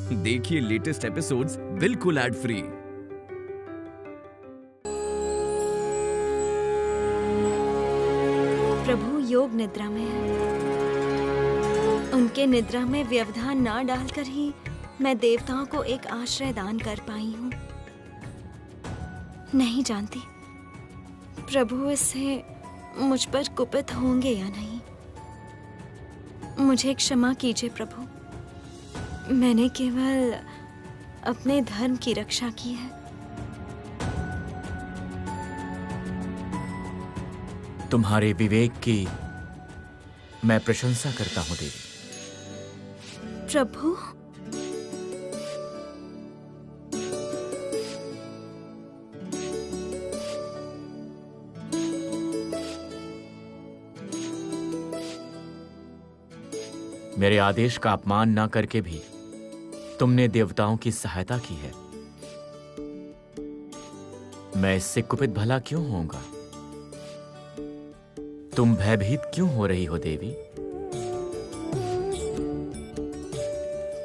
देखिए latest episodes बिल्कुल ad free. प्रभु योग निद्रा में है। उनके निद्रा में व्यवधान ना डालकर ही मैं देवताओं को एक आश्रय दान कर पाई हूँ। नहीं जानती प्रभु इससे मुझ पर कुपित होंगे या नहीं। मुझे क्षमा कीजिए प्रभु, मैंने केवल अपने धर्म की रक्षा की है। तुम्हारे विवेक की मैं प्रशंसा करता हूं देवी। प्रभु, मेरे आदेश का अपमान ना करके भी तुमने देवताओं की सहायता की है। मैं इससे कुपित भला क्यों होऊंगा? तुम भयभीत क्यों हो रही हो देवी?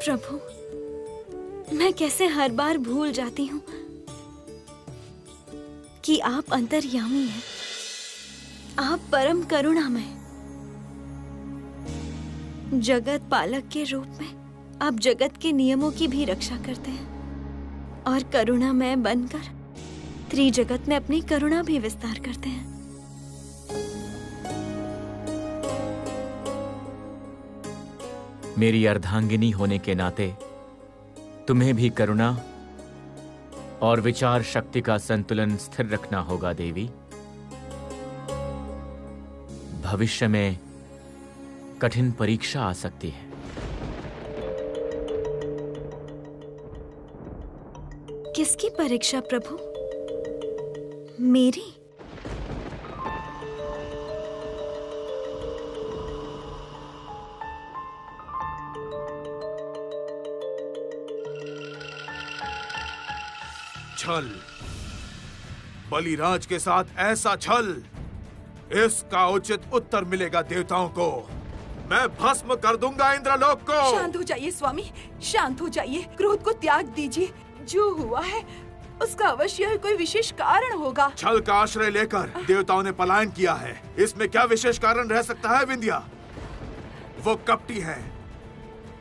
प्रभु, मैं कैसे हर बार भूल जाती हूँ कि आप अंतर्यामी हैं। आप परम करुणामय, जगत पालक के रूप में आप जगत के नियमों की भी रक्षा करते हैं और करुणामय बनकर त्रिजगत में अपनी करुणा भी विस्तार करते हैं। मेरी अर्धांगिनी होने के नाते तुम्हें भी करुणा और विचार शक्ति का संतुलन स्थिर रखना होगा देवी। भविष्य में कठिन परीक्षा आ सकती है। किसकी परीक्षा प्रभु? मेरी? छल, बलिराज के साथ ऐसा छल, इसका उचित उत्तर मिलेगा देवताओं को। मैं भस्म कर दूंगा इंद्रलोक को। शांत हो जाइए स्वामी, शांत हो जाइए। क्रोध को त्याग दीजिए। जो हुआ है उसका अवश्य कोई विशेष कारण होगा। छल का आश्रय लेकर देवताओं ने पलायन किया है। इसमें क्या विशेष कारण रह सकता है विंध्या? वो कपटी हैं,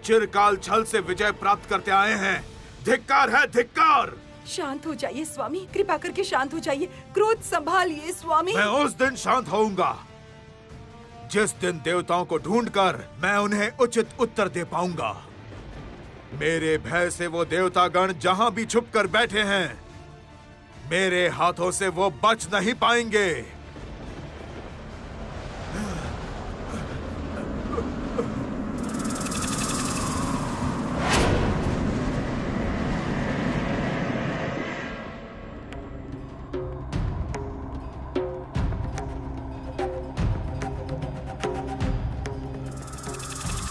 चिरकाल छल से विजय प्राप्त करते आए हैं। धिक्कार है, धिक्कार। शांत हो जाइए स्वामी, कृपा करके शांत हो जाइए। क्रोध संभालिए स्वामी। मैं उस दिन शांत होऊंगा जिस दिन देवताओं को ढूंढकर मैं उन्हें उचित उत्तर दे पाऊंगा। मेरे भय से वो देवतागण जहां भी छुपकर बैठे हैं, मेरे हाथों से वो बच नहीं पाएंगे।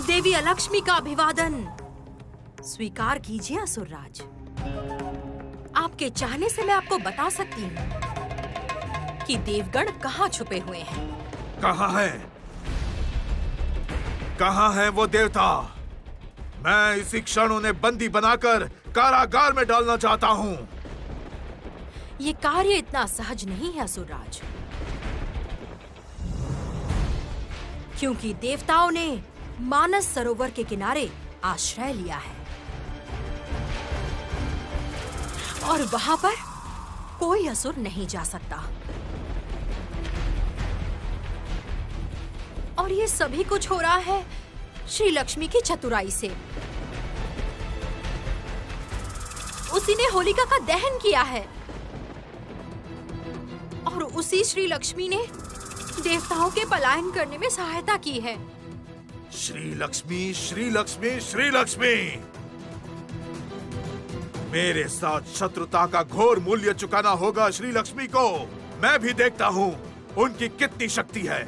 देवी अलक्ष्मी का अभिवादन स्वीकार कीजिए असुरराज। आपके चाहने से मैं आपको बता सकती हूँ कि देवगण कहाँ छुपे हुए हैं। कहाँ है? कहाँ है वो देवता? मैं इसी क्षण उन्हें बंदी बनाकर कारागार में डालना चाहता हूँ। ये कार्य इतना सहज नहीं है असुरराज, क्योंकि देवताओं ने मानस सरोवर के किनारे आश्रय लिया है और वहां पर कोई असुर नहीं जा सकता। और ये सभी कुछ हो रहा है श्री लक्ष्मी की चतुराई से। उसी ने होलिका का दहन किया है और उसी श्री लक्ष्मी ने देवताओं के पलायन करने में सहायता की है। श्री लक्ष्मी, श्री लक्ष्मी, श्री लक्ष्मी। मेरे साथ शत्रुता का घोर मूल्य चुकाना होगा श्री लक्ष्मी को। मैं भी देखता हूँ उनकी कितनी शक्ति है।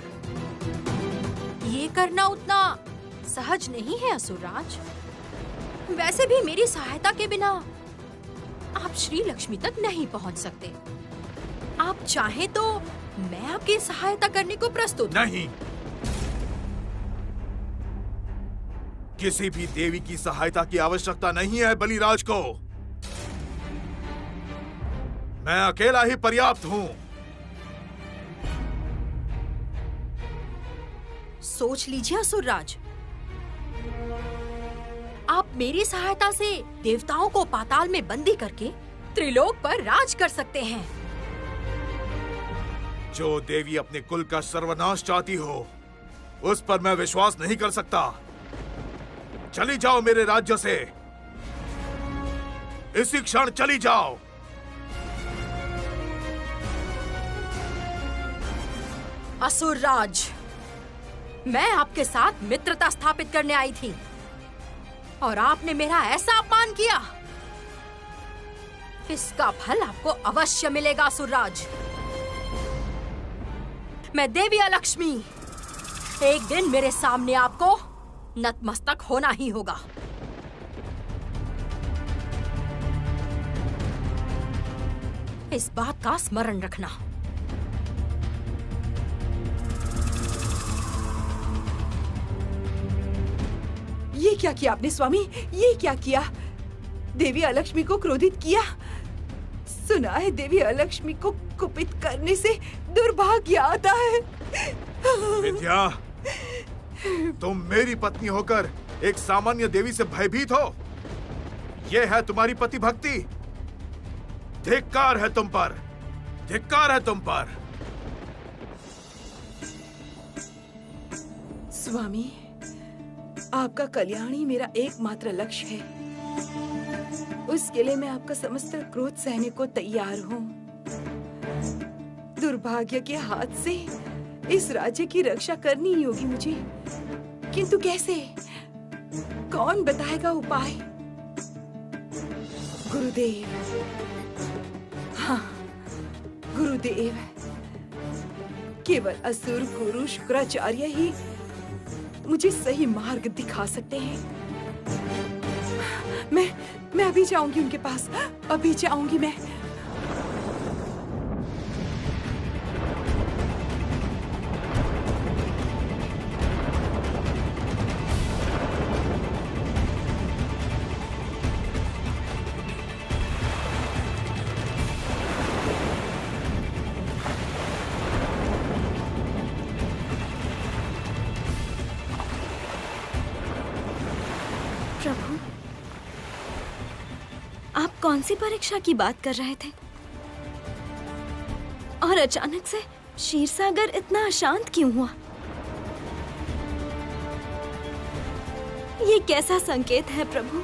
ये करना उतना सहज नहीं है असुरराज। वैसे भी मेरी सहायता के बिना आप श्री लक्ष्मी तक नहीं पहुँच सकते। आप चाहें तो मैं आपकी सहायता करने को प्रस्तुत। नहीं, किसी भी देवी की सहायता की आवश्यकता नहीं है बलिराज को। मैं अकेला ही पर्याप्त हूं। सोच लीजिए असुरराज, आप मेरी सहायता से देवताओं को पाताल में बंदी करके त्रिलोक पर राज कर सकते हैं। जो देवी अपने कुल का सर्वनाश चाहती हो, उस पर मैं विश्वास नहीं कर सकता। चली जाओ मेरे राज्य से, इसी क्षण चली जाओ। असुरराज, मैं आपके साथ मित्रता स्थापित करने आई थी और आपने मेरा ऐसा अपमान किया। इसका फल आपको अवश्य मिलेगा असुरराज। मैं देवी अलक्ष्मी, एक दिन मेरे सामने आपको नतमस्तक होना ही होगा। इस बात का स्मरण रखना। ये क्या किया आपने स्वामी? ये क्या किया? देवी अलक्ष्मी को क्रोधित किया। सुना है देवी अलक्ष्मी को कुपित करने से दुर्भाग्य आता है। विद्या, तुम मेरी पत्नी होकर एक सामान्य देवी से भयभीत हो? यह है तुम्हारी पति भक्ति? धिक्कार है तुम पर, धिक्कार है तुम पर। स्वामी, आपका कल्याण ही मेरा एकमात्र लक्ष्य है। उसके लिए मैं आपका समस्त क्रोध सहने को तैयार हूँ। दुर्भाग्य के हाथ से इस राज्य की रक्षा करनी ही होगी मुझे, किंतु कैसे? कौन बताएगा उपाय? गुरुदेव, हाँ गुरुदेव, केवल असुर गुरु शुक्राचार्य ही मुझे सही मार्ग दिखा सकते हैं। मैं अभी जाऊंगी उनके पास, अभी जाऊंगी मैं। प्रभु, आप कौन सी परीक्षा की बात कर रहे थे? और अचानक से क्षीरसागर इतना अशांत क्यों हुआ? ये कैसा संकेत है प्रभु?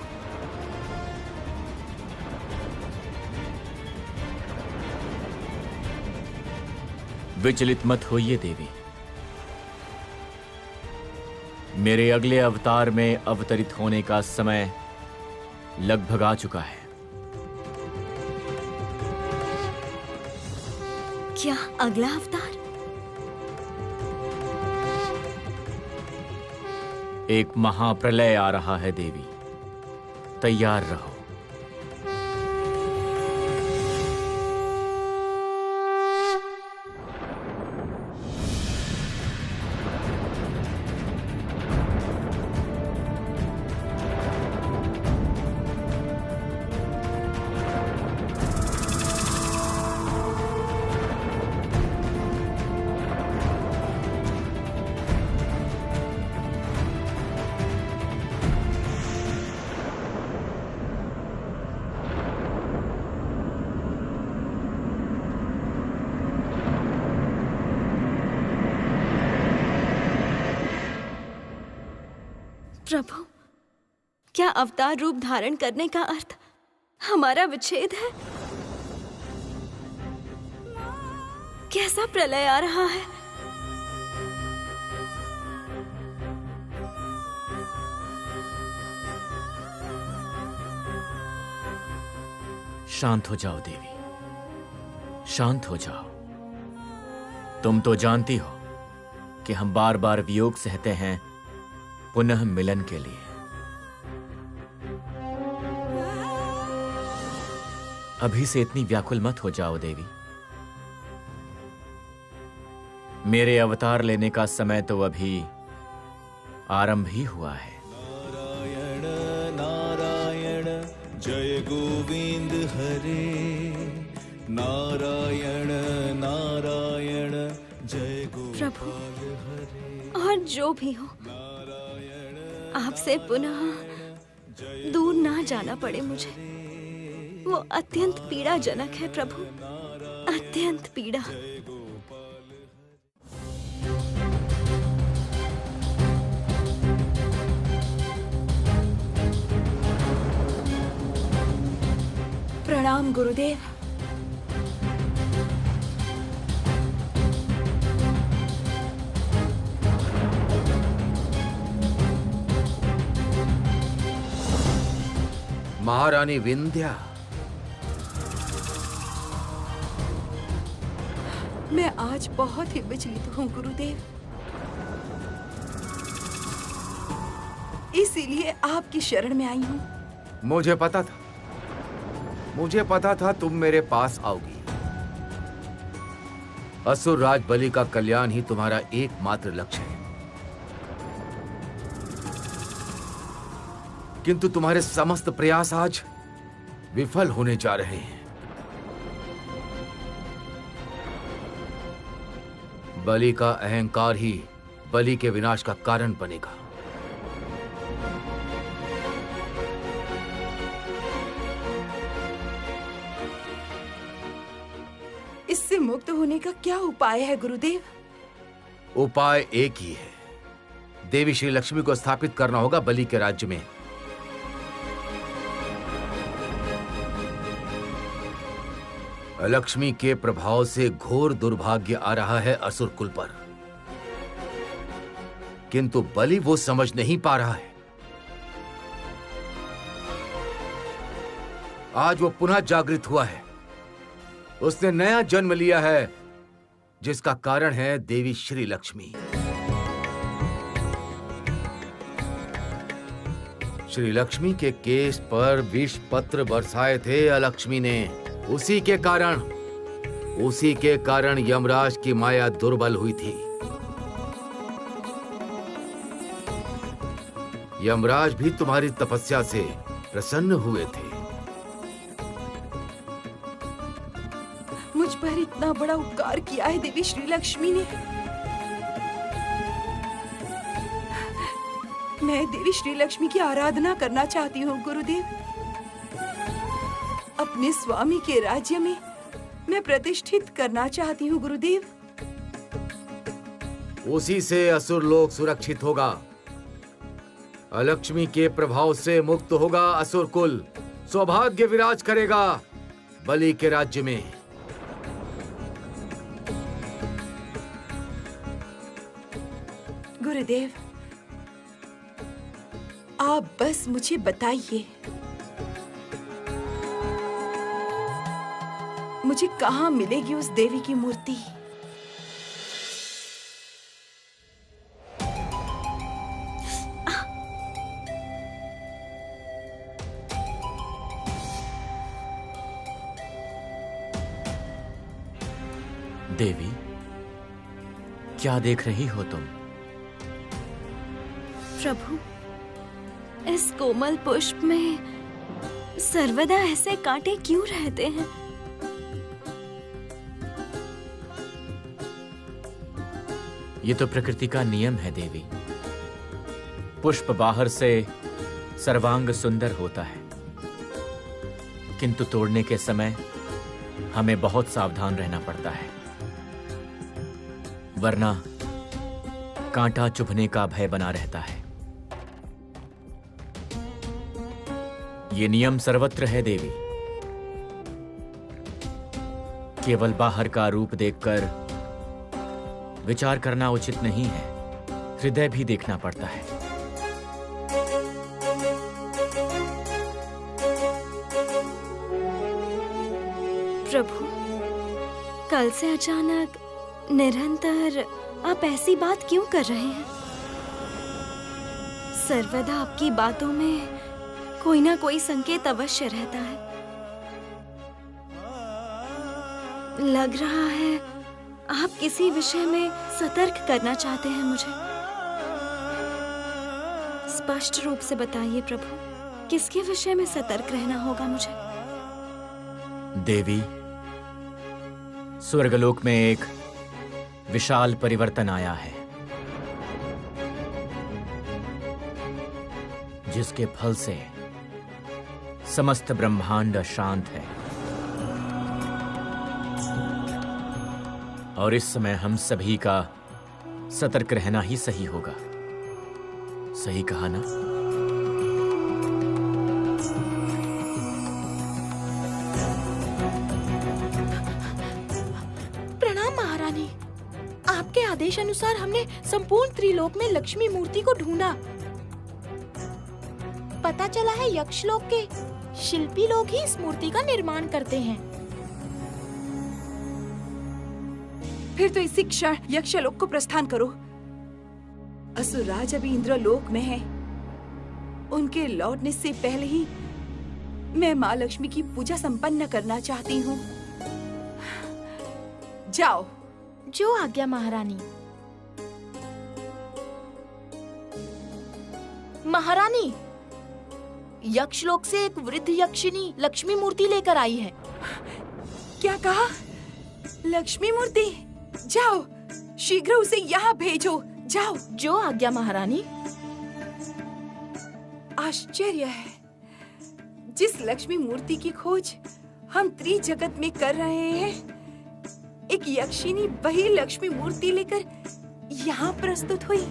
विचलित मत होइए देवी। मेरे अगले अवतार में अवतरित होने का समय लगभग आ चुका है। क्या अगला अवतार? एक महाप्रलय आ रहा है देवी, तैयार रहो। प्रभु, क्या अवतार रूप धारण करने का अर्थ हमारा विच्छेद है? कैसा प्रलय आ रहा है? शांत हो जाओ देवी, शांत हो जाओ। तुम तो जानती हो कि हम बार बार वियोग सहते हैं पुनः मिलन के लिए। अभी से इतनी व्याकुल मत हो जाओ देवी। मेरे अवतार लेने का समय तो अभी आरंभ ही हुआ है। जय गोविंद हरे नारायण नारायण जय प्रभु, गोपाल हरे और जो भी हो, आपसे पुनः दूर ना जाना पड़े मुझे। वो अत्यंत पीड़ाजनक है प्रभु, अत्यंत पीड़ा। प्रणाम गुरुदेव। महारानी विंध्या, मैं आज बहुत ही विचलित हूँ गुरुदेव, इसीलिए आपकी शरण में आई हूँ। मुझे पता था तुम मेरे पास आओगी। असुर राज बलि का कल्याण ही तुम्हारा एकमात्र लक्ष्य है, किंतु तुम्हारे समस्त प्रयास आज विफल होने जा रहे हैं। बलि का अहंकार ही बलि के विनाश का कारण बनेगा। इससे मुक्त होने का क्या उपाय है गुरुदेव? उपाय एक ही है, देवी श्री लक्ष्मी को स्थापित करना होगा बलि के राज्य में। लक्ष्मी के प्रभाव से घोर दुर्भाग्य आ रहा है असुर कुल पर, किंतु बलि वो समझ नहीं पा रहा है। आज वो पुनः जागृत हुआ है, उसने नया जन्म लिया है, जिसका कारण है देवी श्री लक्ष्मी। श्री लक्ष्मी के केस पर विष पत्र बरसाए थे अलक्ष्मी ने। उसी के कारण यमराज की माया दुर्बल हुई थी। यमराज भी तुम्हारी तपस्या से प्रसन्न हुए थे। मुझ पर इतना बड़ा उपकार किया है देवी श्री लक्ष्मी ने। मैं देवी श्री लक्ष्मी की आराधना करना चाहती हूँ गुरुदेव। अपने स्वामी के राज्य में मैं प्रतिष्ठित करना चाहती हूँ गुरुदेव। उसी से असुर लोक सुरक्षित होगा, अलक्ष्मी के प्रभाव से मुक्त होगा असुर कुल, सौभाग्य विराज करेगा बलि के राज्य में। गुरुदेव, आप बस मुझे बताइए, मुझे कहाँ मिलेगी उस देवी की मूर्ति? देवी, क्या देख रही हो तुम? प्रभु, इस कोमल पुष्प में सर्वदा ऐसे कांटे क्यों रहते हैं? ये तो प्रकृति का नियम है देवी। पुष्प बाहर से सर्वांग सुंदर होता है, किंतु तोड़ने के समय हमें बहुत सावधान रहना पड़ता है, वरना कांटा चुभने का भय बना रहता है। ये नियम सर्वत्र है देवी। केवल बाहर का रूप देखकर विचार करना उचित नहीं है, हृदय भी देखना पड़ता है। प्रभु, कल से अचानक निरंतर आप ऐसी बात क्यों कर रहे हैं? सर्वदा आपकी बातों में कोई ना कोई संकेत अवश्य रहता है। लग रहा है आप किसी विषय में सतर्क करना चाहते हैं मुझे। स्पष्ट रूप से बताइए प्रभु। किसके विषय में सतर्क रहना होगा मुझे? देवी, स्वर्गलोक में एक विशाल परिवर्तन आया है, जिसके फल से समस्त ब्रह्मांड अशांत है। और इस समय हम सभी का सतर्क रहना ही सही होगा। सही कहा ना? प्रणाम महारानी। आपके आदेश अनुसार हमने संपूर्ण त्रिलोक में लक्ष्मी मूर्ति को ढूंढा। पता चला है यक्षलोक के शिल्पी लोग ही इस मूर्ति का निर्माण करते हैं। फिर तो इसी क्षण यक्षलोक को प्रस्थान करो। असुरराज अभी इंद्रलोक में है। उनके लौटने से पहले ही मैं माँ लक्ष्मी की पूजा संपन्न करना चाहती हूँ। जाओ। जो आज्ञा महारानी। महारानी, यक्षलोक से एक वृद्ध यक्षिनी लक्ष्मी मूर्ति लेकर आई है। क्या कहा? लक्ष्मी मूर्ति? जाओ, शीघ्र उसे यहाँ भेजो। जाओ। जो आज्ञा महारानी। आश्चर्य है, जिस लक्ष्मी मूर्ति की खोज हम त्रिजगत में कर रहे हैं, एक यक्षिनी वही लक्ष्मी मूर्ति लेकर यहाँ प्रस्तुत हुई।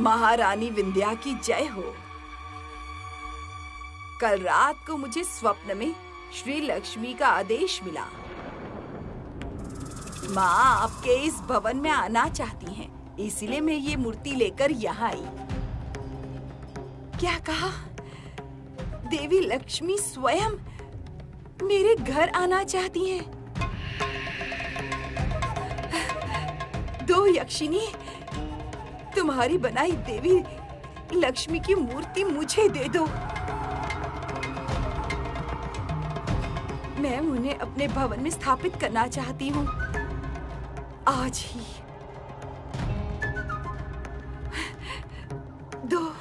महारानी विंध्या की जय हो। कल रात को मुझे स्वप्न में श्री लक्ष्मी का आदेश मिला। माँ आपके इस भवन में आना चाहती हैं, इसलिए मैं ये मूर्ति लेकर यहाँ आई। क्या कहा? देवी लक्ष्मी स्वयं मेरे घर आना चाहती हैं। दो यक्षिनी, तुम्हारी बनाई देवी लक्ष्मी की मूर्ति मुझे दे दो। मैं उन्हें अपने भवन में स्थापित करना चाहती हूँ, आज ही। दो।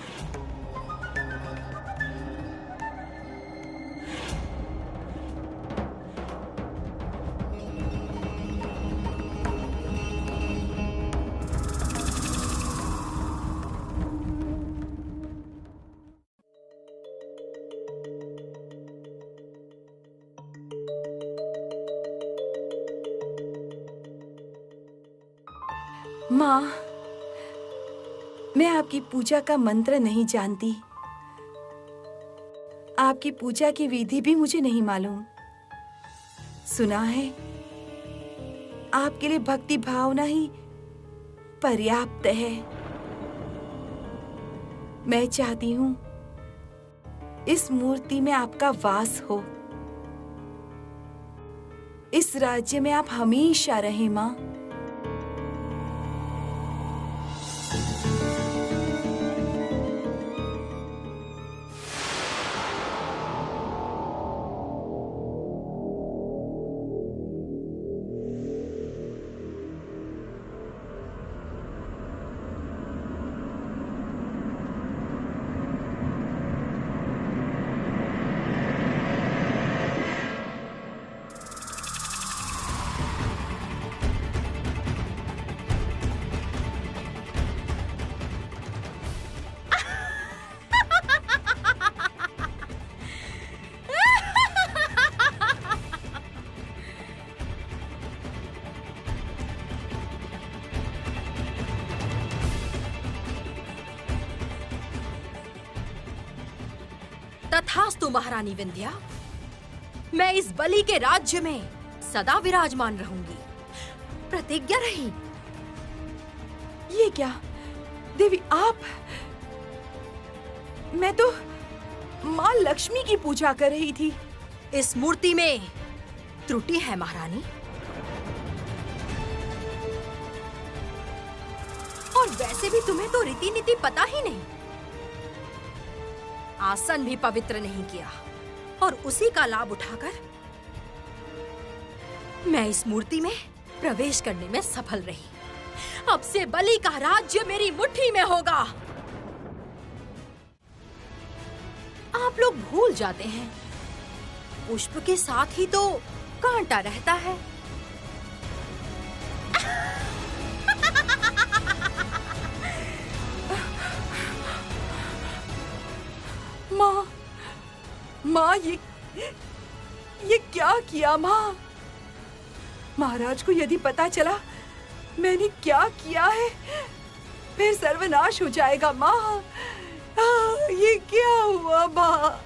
माँ, मैं आपकी पूजा का मंत्र नहीं जानती। आपकी पूजा की विधि भी मुझे नहीं मालूम। सुना है आपके लिए भक्ति भावना ही पर्याप्त है। मैं चाहती हूँ इस मूर्ति में आपका वास हो। इस राज्य में आप हमेशा रहें माँ। तथास्तु महारानी विंध्या, मैं इस बलि के राज्य में सदा विराजमान रहूंगी। प्रतिज्ञा रही। ये क्या देवी आप? मैं तो माँ लक्ष्मी की पूजा कर रही थी। इस मूर्ति में त्रुटि है महारानी। और वैसे भी तुम्हें तो रीति नीति पता ही नहीं। आसन भी पवित्र नहीं किया और उसी का लाभ उठाकर मैं इस मूर्ति में प्रवेश करने में सफल रही। अब से बलि का राज्य मेरी मुट्ठी में होगा। आप लोग भूल जाते हैं, पुष्प के साथ ही तो कांटा रहता है। माँ, माँ, ये क्या किया माँ? महाराज को यदि पता चला मैंने क्या किया है, फिर सर्वनाश हो जाएगा माँ। ये क्या हुआ माँ?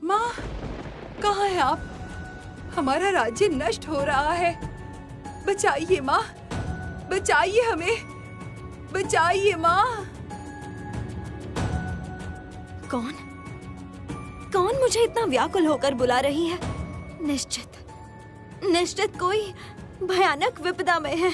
माँ, कहाँ हैं आप? हमारा राज्य नष्ट हो रहा है। बचाइए माँ, बचाइए हमें, बचाइए माँ। कौन कौन मुझे इतना व्याकुल होकर बुला रही है? निश्चित कोई भयानक विपदा में है।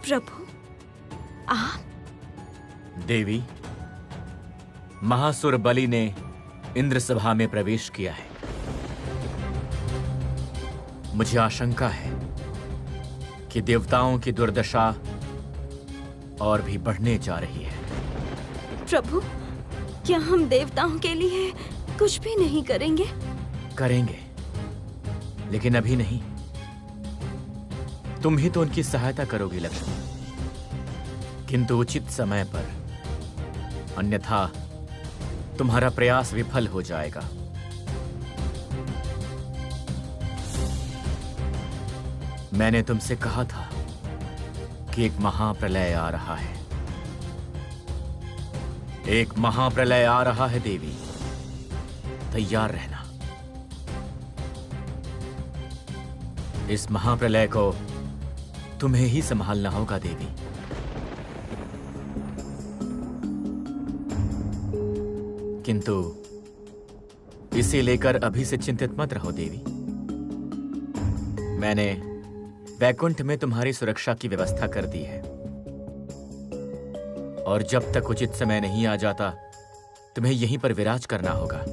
प्रभु, आप? देवी, महासुर बलि ने इंद्र सभा में प्रवेश किया है। मुझे आशंका है कि देवताओं की दुर्दशा और भी बढ़ने जा रही है। प्रभु, क्या हम देवताओं के लिए कुछ भी नहीं करेंगे? करेंगे, लेकिन अभी नहीं। तुम ही तो उनकी सहायता करोगी लक्ष्मी, किंतु उचित समय पर, अन्यथा तुम्हारा प्रयास विफल हो जाएगा। मैंने तुमसे कहा था कि एक महाप्रलय आ रहा है। एक महाप्रलय आ रहा है देवी, तैयार रहना। इस महाप्रलय को तुम्हें ही संभालना होगा देवी। किंतु इसे लेकर अभी से चिंतित मत रहो देवी। मैंने वैकुंठ में तुम्हारी सुरक्षा की व्यवस्था कर दी है, और जब तक उचित समय नहीं आ जाता तुम्हें यहीं पर विराज करना होगा।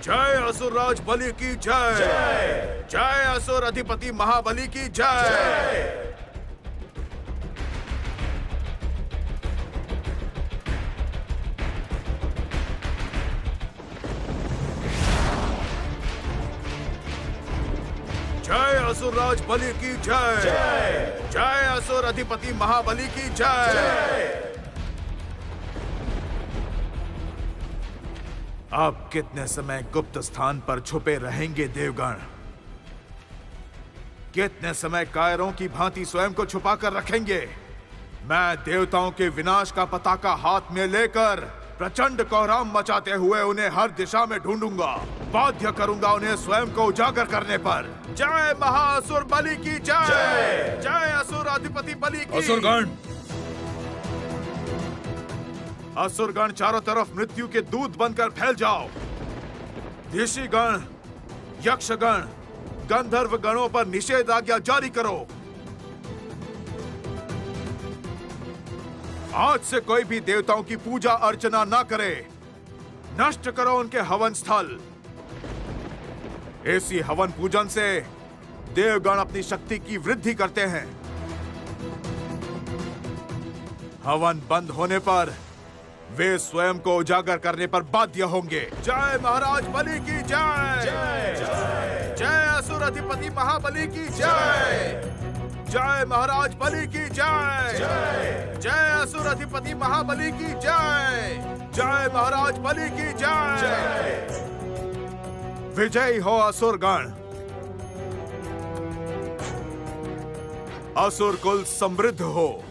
जय असुरराज बलि की जय। जय असुर अधिपति महाबली की जय। जय असुरराज बलि की जय। जय असुर अधिपति महाबली की जय। आप कितने समय गुप्त स्थान पर छुपे रहेंगे देवगण? कितने समय कायरों की भांति स्वयं को छुपा कर रखेंगे? मैं देवताओं के विनाश का पताका हाथ में लेकर प्रचंड कोहराम मचाते हुए उन्हें हर दिशा में ढूंढूंगा। बाध्य करूंगा उन्हें स्वयं को उजागर करने पर। जय महासुर बलि की जय। जय असुर अधिपति बलि की। असुरगण, असुरगण चारों तरफ मृत्यु के दूत बनकर फैल जाओ। ऋषिगण, यक्षगण, गंधर्व गणों पर निषेधाज्ञा जारी करो। आज से कोई भी देवताओं की पूजा अर्चना ना करे। नष्ट करो उनके हवन स्थल। ऐसी हवन पूजन से देवगण अपनी शक्ति की वृद्धि करते हैं। हवन बंद होने पर वे स्वयं को उजागर करने पर बाध्य होंगे। जय महाराज बलि की जय। जय असुर अधिपति महाबली की जय। जय महाराज बलि की जय। जय असुर अधिपति महाबली की जय। जय महाराज बलि की जय। विजयी हो असुरगण। असुर कुल समृद्ध हो।